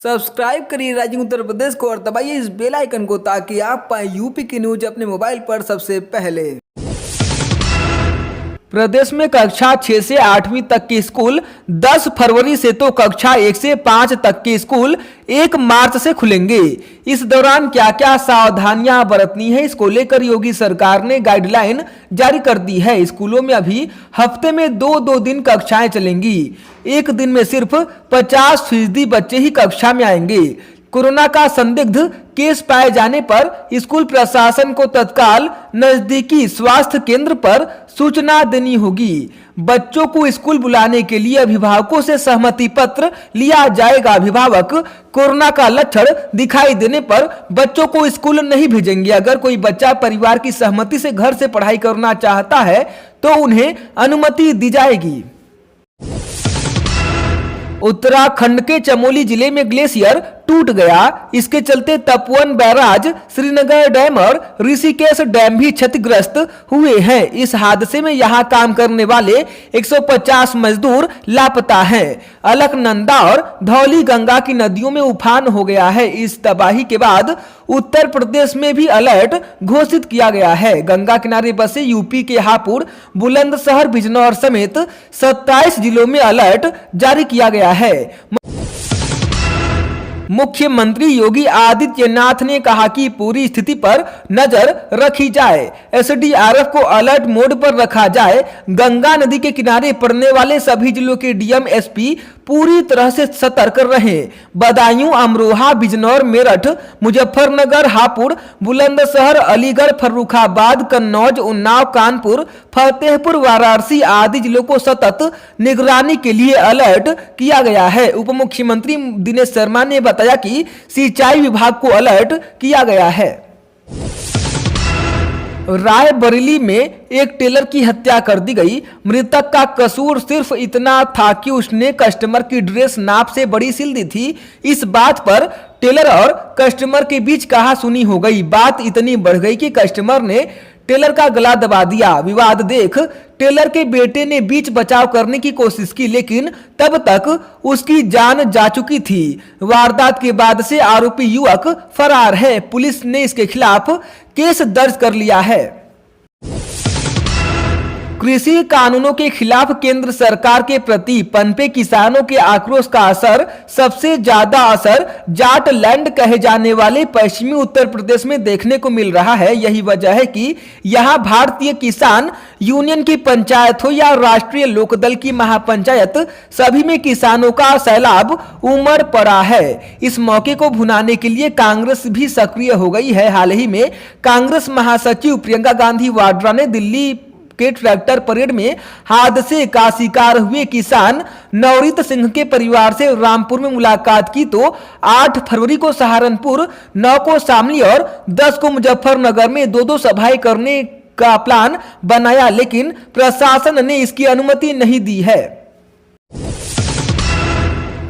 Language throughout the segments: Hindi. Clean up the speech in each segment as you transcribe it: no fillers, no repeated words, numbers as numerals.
सब्सक्राइब करिए राइजिंग उत्तर प्रदेश को और दबाइए इस बेल आइकन को ताकि आप पाएं यूपी की न्यूज अपने मोबाइल पर सबसे पहले। प्रदेश में कक्षा 6 से 8वीं तक के स्कूल 10 फरवरी से तो कक्षा 1 से 5 तक के स्कूल 1 मार्च से खुलेंगे। इस दौरान क्या क्या सावधानियां बरतनी है, इसको लेकर योगी सरकार ने गाइडलाइन जारी कर दी है। स्कूलों में अभी हफ्ते में 2-2 दिन कक्षाएं चलेंगी। एक दिन में सिर्फ 50% बच्चे ही कक्षा में आएंगे। कोरोना का संदिग्ध केस पाए जाने पर स्कूल प्रशासन को तत्काल नजदीकी स्वास्थ्य केंद्र पर सूचना देनी होगी। बच्चों को स्कूल बुलाने के लिए अभिभावकों से सहमति पत्र लिया जाएगा। अभिभावक कोरोना का लक्षण दिखाई देने पर बच्चों को स्कूल नहीं भेजेंगे। अगर कोई बच्चा परिवार की सहमति से घर से पढ़ाई करना चाहता है तो उन्हें अनुमति दी जाएगी। उत्तराखंड के चमोली जिले में ग्लेशियर टूट गया। इसके चलते तपोवन बैराज, श्रीनगर डैम और ऋषिकेश डैम भी क्षतिग्रस्त हुए हैं। इस हादसे में यहां काम करने वाले 150 मजदूर लापता हैं। अलकनंदा और धौली गंगा की नदियों में उफान हो गया है। इस तबाही के बाद उत्तर प्रदेश में भी अलर्ट घोषित किया गया है। गंगा किनारे बसे यूपी के हापुड़, बुलंदशहर, बिजनौर समेत 27 जिलों में अलर्ट जारी किया गया है। मुख्यमंत्री योगी आदित्यनाथ ने कहा कि पूरी स्थिति पर नजर रखी जाए। एसडीआरएफ को अलर्ट मोड पर रखा जाए। गंगा नदी के किनारे पड़ने वाले सभी जिलों के डीएम, एसपी पूरी तरह से सतर्क रहें। बदायूं, अमरोहा, बिजनौर, मेरठ, मुजफ्फरनगर, हापुड़, बुलंदशहर, अलीगढ़, फर्रुखाबाद, कन्नौज, उन्नाव, कानपुर, फतेहपुर, वाराणसी आदि जिलों को सतत निगरानी के लिए अलर्ट किया गया है। उप मुख्यमंत्री दिनेश शर्मा ने बताया कि सिंचाई विभाग को अलर्ट किया गया है। रायबरेली में एक टेलर की हत्या कर दी गई। मृतक का कसूर सिर्फ इतना था कि उसने कस्टमर की ड्रेस नाप से बड़ी सिल दी थी। इस बात पर टेलर और कस्टमर के बीच कहासुनी हो गई। बात इतनी बढ़ गई कि कस्टमर ने टेलर का गला दबा दिया। विवाद देख टेलर के बेटे ने बीच बचाव करने की कोशिश की, लेकिन तब तक उसकी जान जा चुकी थी। वारदात के बाद से आरोपी युवक फरार है। पुलिस ने इसके खिलाफ केस दर्ज कर लिया है। कृषि कानूनों के खिलाफ केंद्र सरकार के प्रति पनपे किसानों के आक्रोश का असर, सबसे ज्यादा असर जाट लैंड कहे जाने वाले पश्चिमी उत्तर प्रदेश में देखने को मिल रहा है। यही वजह है कि यहां भारतीय किसान यूनियन की पंचायत हो या राष्ट्रीय लोकदल की महापंचायत, सभी में किसानों का सैलाब उमड़ पड़ा है। इस मौके को भुनाने के लिए कांग्रेस भी सक्रिय हो गई है। हाल ही में कांग्रेस महासचिव प्रियंका गांधी वाड्रा ने दिल्ली के ट्रैक्टर परेड में हादसे का शिकार हुए किसान नवरीत सिंह के परिवार से रामपुर में मुलाकात की तो 8 फरवरी को सहारनपुर, 9 को शामली और 10 को मुजफ्फरनगर में 2-2 सभाएं करने का प्लान बनाया, लेकिन प्रशासन ने इसकी अनुमति नहीं दी है।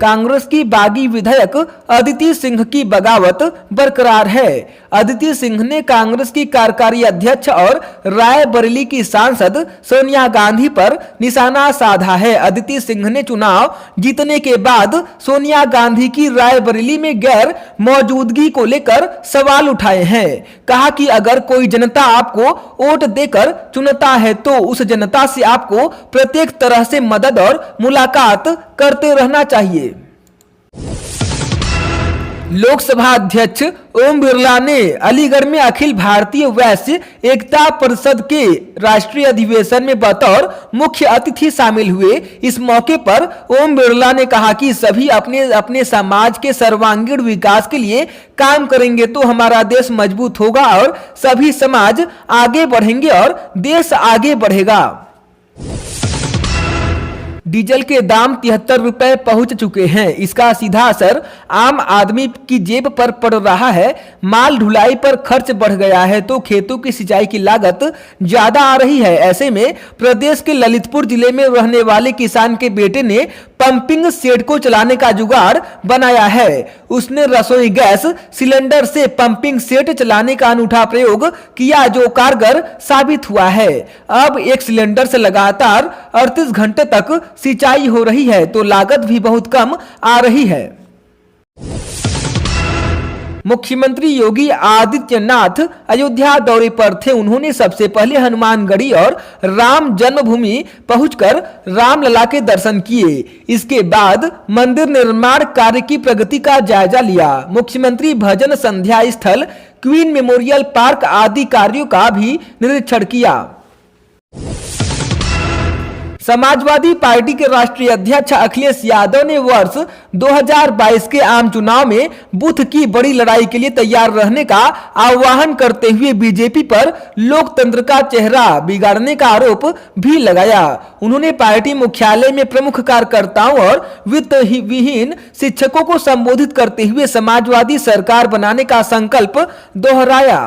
कांग्रेस की बागी विधायक अदिति सिंह की बगावत बरकरार है। अदिति सिंह ने कांग्रेस की कार्यकारी अध्यक्ष और रायबरेली की सांसद सोनिया गांधी पर निशाना साधा है। अदिति सिंह ने चुनाव जीतने के बाद सोनिया गांधी की रायबरेली में गैर मौजूदगी को लेकर सवाल उठाए हैं। कहा कि अगर कोई जनता आपको वोट देकर चुनता है तो उस जनता से आपको प्रत्येक तरह से मदद और मुलाकात करते रहना चाहिए। लोकसभा अध्यक्ष ओम बिरला ने अलीगढ़ में अखिल भारतीय वैश्य एकता परिषद के राष्ट्रीय अधिवेशन में बतौर मुख्य अतिथि शामिल हुए। इस मौके पर ओम बिरला ने कहा कि सभी अपने अपने समाज के सर्वांगीण विकास के लिए काम करेंगे तो हमारा देश मजबूत होगा और सभी समाज आगे बढ़ेंगे और देश आगे बढ़ेगा। डीजल के दाम 73 रुपए पहुंच चुके हैं। इसका सीधा असर आम आदमी की जेब पर पड़ रहा है। माल ढुलाई पर खर्च बढ़ गया है तो खेतों की सिंचाई की लागत ज्यादा आ रही है। ऐसे में प्रदेश के ललितपुर जिले में रहने वाले किसान के बेटे ने पंपिंग सेट को चलाने का जुगाड़ बनाया है। उसने रसोई गैस सिलेंडर से पंपिंग सेट चलाने का अनूठा प्रयोग किया जो कारगर साबित हुआ है। अब एक सिलेंडर से लगातार 38 घंटे तक सिंचाई हो रही है तो लागत भी बहुत कम आ रही है। मुख्यमंत्री योगी आदित्यनाथ अयोध्या दौरे पर थे। उन्होंने सबसे पहले हनुमानगढ़ी और राम जन्मभूमि पहुंचकर रामलला के दर्शन किए। इसके बाद मंदिर निर्माण कार्य की प्रगति का जायजा लिया। मुख्यमंत्री भजन संध्या स्थल, क्वीन मेमोरियल पार्क आदि कार्यों का भी निरीक्षण किया। समाजवादी पार्टी के राष्ट्रीय अध्यक्ष अखिलेश यादव ने वर्ष 2022 के आम चुनाव में बूथ की बड़ी लड़ाई के लिए तैयार रहने का आह्वान करते हुए बीजेपी पर लोकतंत्र का चेहरा बिगाड़ने का आरोप भी लगाया। उन्होंने पार्टी मुख्यालय में प्रमुख कार्यकर्ताओं और वित्त विहीन शिक्षकों को संबोधित करते हुए समाजवादी सरकार बनाने का संकल्प दोहराया।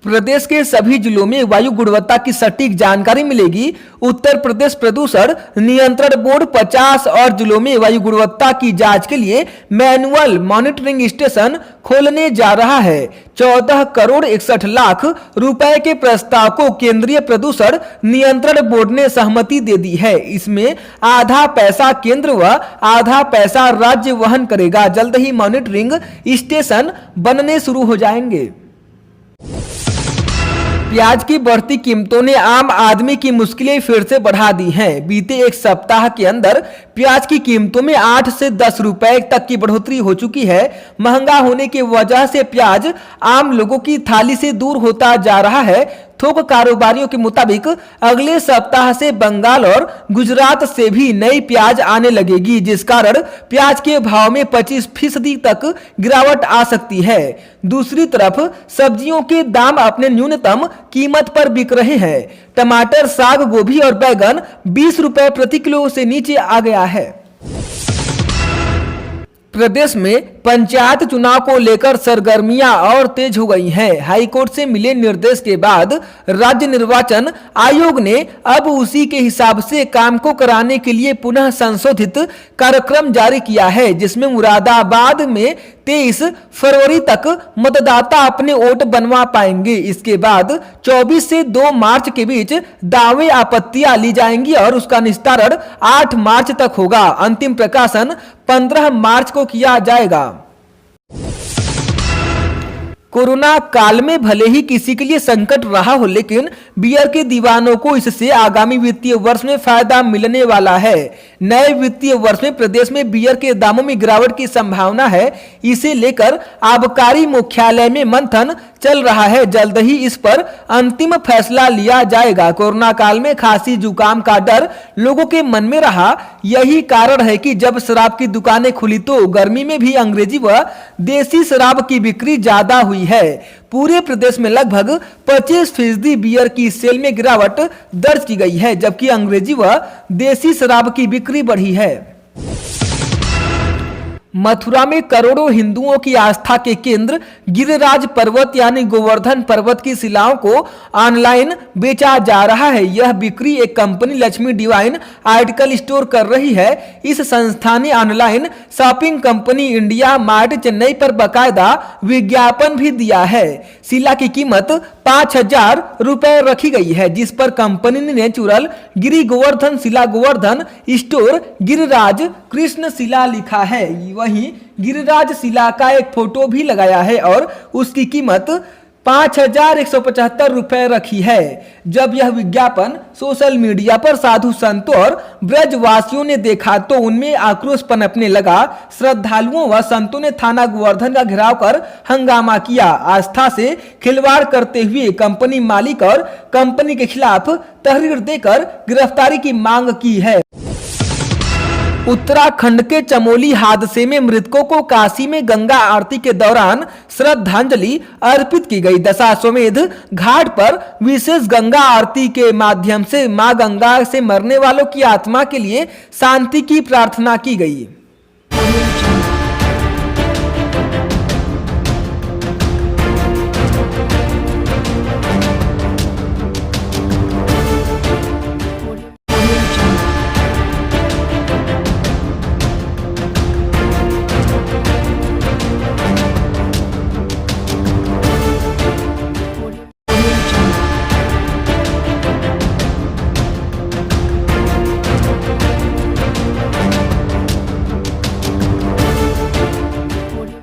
प्रदेश के सभी जिलों में वायु गुणवत्ता की सटीक जानकारी मिलेगी। उत्तर प्रदेश प्रदूषण नियंत्रण बोर्ड 50 और जिलों में वायु गुणवत्ता की जांच के लिए मैनुअल मॉनिटरिंग स्टेशन खोलने जा रहा है। 14 करोड़ 61 लाख रुपए के प्रस्ताव को केंद्रीय प्रदूषण नियंत्रण बोर्ड ने सहमति दे दी है। इसमें आधा पैसा केंद्र व आधा पैसा राज्य वहन करेगा। जल्द ही मॉनिटरिंग स्टेशन बनने शुरू हो जाएंगे। प्याज की बढ़ती कीमतों ने आम आदमी की मुश्किलें फिर से बढ़ा दी हैं। बीते एक सप्ताह के अंदर प्याज की कीमतों में 8 से 10 रुपए तक की बढ़ोतरी हो चुकी है। महंगा होने की वजह से प्याज आम लोगों की थाली से दूर होता जा रहा है। थोक कारोबारियों के मुताबिक अगले सप्ताह से बंगाल और गुजरात से भी नई प्याज आने लगेगी, जिस कारण प्याज के भाव में 25% तक गिरावट आ सकती है। दूसरी तरफ सब्जियों के दाम अपने न्यूनतम कीमत पर बिक रहे हैं। टमाटर, साग, गोभी और बैगन 20 रुपए प्रति किलो से नीचे आ गया है। प्रदेश में पंचायत चुनाव को लेकर सरगर्मियां और तेज हो गई हैं। हाईकोर्ट से मिले निर्देश के बाद राज्य निर्वाचन आयोग ने अब उसी के हिसाब से काम को कराने के लिए पुनः संशोधित कार्यक्रम जारी किया है, जिसमें मुरादाबाद में 23 फरवरी तक मतदाता अपने वोट बनवा पाएंगे। इसके बाद 24 से 2 मार्च के बीच दावे आपत्तियां ली जाएंगी और उसका निस्तारण 8 मार्च तक होगा। अंतिम प्रकाशन 15 मार्च को किया जाएगा। कोरोना काल में भले ही किसी के लिए संकट रहा हो, लेकिन बियर के दीवानों को इससे आगामी वित्तीय वर्ष में फायदा मिलने वाला है। नए वित्तीय वर्ष में प्रदेश में बियर के दामों में गिरावट की संभावना है। इसे लेकर आबकारी मुख्यालय में मंथन चल रहा है। जल्द ही इस पर अंतिम फैसला लिया जाएगा। कोरोना काल में खांसी जुकाम का डर लोगों के मन में रहा। यही कारण है कि जब शराब की दुकानें खुली तो गर्मी में भी अंग्रेजी व देसी शराब की बिक्री ज्यादा हुई है। पूरे प्रदेश में लगभग 25% बियर की सेल में गिरावट दर्ज की गई है, जबकि अंग्रेजी व देसी शराब की बिक्री बढ़ी है। मथुरा में करोड़ों हिंदुओं की आस्था के केंद्र गिरिराज पर्वत यानी गोवर्धन पर्वत की शिलाओं को ऑनलाइन बेचा जा रहा है। यह बिक्री एक company Lakshmi divine article store कर रही है। इस संस्था ने online shopping company India mart Chennai पर बाकायदा विज्ञापन भी दिया है। शिला की कीमत 5000 रुपए रखी गई है, जिस पर कंपनी ने नेचुरल गिरी गोवर्धन शिला गोवर्धन स्टोर गिरिराज कृष्ण शिला लिखा है। वहीं गिरिराज शिला का एक फोटो भी लगाया है और उसकी कीमत 5175 रुपए रखी है। जब यह विज्ञापन सोशल मीडिया पर साधु संतों और ब्रजवासियों ने देखा तो उनमें आक्रोश पनपने लगा। श्रद्धालुओं व संतों ने थाना गोवर्धन का घेराव कर हंगामा किया। आस्था से खिलवाड़ करते हुए कंपनी मालिक और कंपनी के खिलाफ तहरीर देकर गिरफ्तारी की मांग की है। उत्तराखंड के चमोली हादसे में मृतकों को काशी में गंगा आरती के दौरान श्रद्धांजलि अर्पित की गई। दशाश्वमेध घाट पर विशेष गंगा आरती के माध्यम से मां गंगा से मरने वालों की आत्मा के लिए शांति की प्रार्थना की गई।